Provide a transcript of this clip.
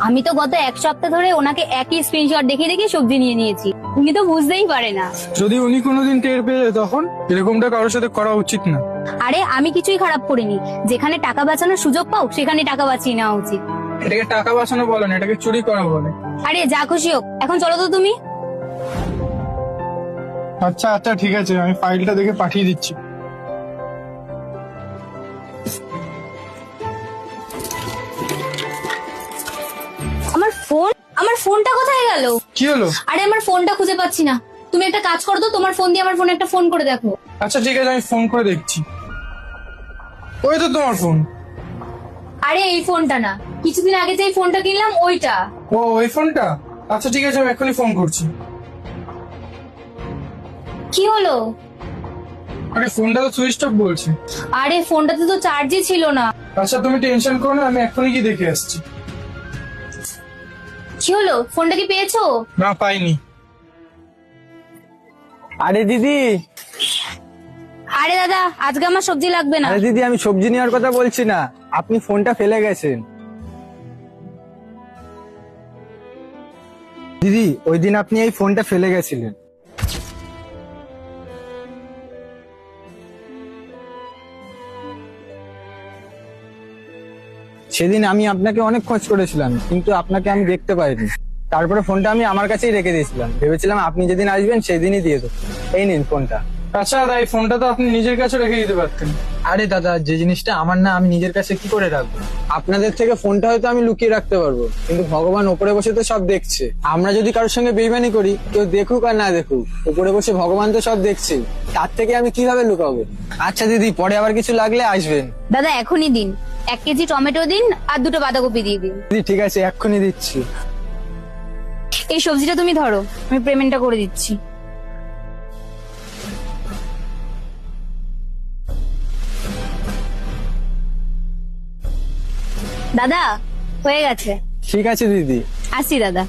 আমি তো গত এক সপ্তাহ ধরে ওনাকে একই স্ক্রিনশট দেখিয়ে দেখিয়ে সবজি নিয়ে নিয়েছি, উনি তো বুঝতেই পারে না। যদি উনি কোনোদিন টের পেয়ে যায় তখন? এরকমটা কারোর সাথে করা উচিত না। আরে আমি কিছুই খারাপ করিনি, যেখানে টাকা বাঁচানোর সুযোগ পাও সেখানে টাকা বাঁচিয়ে নেওয়া উচিত। এটাকে টাকা বাঁচানো বলে না, এটাকে চুরি করা বলে। আরে যা খুশি হোক, এখন চলো তো তুমি। আচ্ছা আচ্ছা ঠিক আছে, আমি ফাইলটা দেখে পাঠিয়ে দিচ্ছি। আমার ফোনটা কোথায় গেল? কি হলো? আরে আমার ফোনটা খুঁজে পাচ্ছি না। তুমি একটা কাজ করো তো, তোমার ফোন দিয়ে আমার ফোনে একটা ফোন করে দেখো। আচ্ছা ঠিক আছে, আমি ফোন করে দেখছি। ওই তো তোমার ফোন। আরে এই ফোনটা না, কিছুদিন আগে যে এই ফোনটা কিনলাম ওইটা। ও ওই ফোনটা? আচ্ছা ঠিক আছে, আমি এখনই ফোন করছি। কি হলো? আরে ফোনটা তো সুইচ অফ বলছে। আরে ফোনটাতে তো চার্জই ছিল না। আচ্ছা তুমি টেনশন করো না, আমি এখনই গিয়ে দেখে আসছি। কি হলো, ফোনটা কি পেয়েছো? না পাইনি। আরে দিদি, আরে দাদা, আজকে আমার সবজি লাগবে না। আরে দিদি, আমি সবজি নেওয়ার কথা বলছি না, আপনি ফোনটা ফেলে গেছেন। দিদি, ওই দিন আপনি এই ফোনটা ফেলে গেছিলেন। সেদিন আমি আপনাকে অনেক খোঁজ করেছিলাম, কিন্তু আপনাকে আমি দেখতে পাইনি। তারপরে ফোনটা আমি আমার কাছেই রেখে দিয়েছিলাম, ভেবেছিলাম আপনি যেদিন আসবেন সেদিনই দিয়ে দেবো। এই নিন ফোনটা। আচ্ছা দাদা, এই ফোনটা তো আপনি নিজের কাছে রেখে দিতে পারতেন। আরে দাদা, যে জিনিসটা আমার না, আমি নিজের কাছে কি করে রাখবো? আপনাদের থেকে ফোনটা হয়তো আমি লুকিয়ে রাখতে পারবো, কিন্তু ভগবান ওপরে বসে তো সব দেখছে। আমরা যদি কারোর সঙ্গে বেইমানি করি, কেউ দেখুক আর না দেখুক, ওপরে বসে ভগবান তো সব দেখছে। তার থেকে আমি কিভাবে লুকাবো? আচ্ছা দিদি, পরে আবার কিছু লাগলে আসবেন। দাদা এখনই দিন, 1 কেজি টমেটো দিন আর 2টো বাঁধাকপি দিয়ে দিন। দিদি ঠিক আছে, এক্ষুনি দিচ্ছি। এই সবজিটা তুমি ধরো, আমি পেমেন্টটা করে দিচ্ছি। দাদা হয়ে গেছে। ঠিক আছে দিদি। আসি দাদা।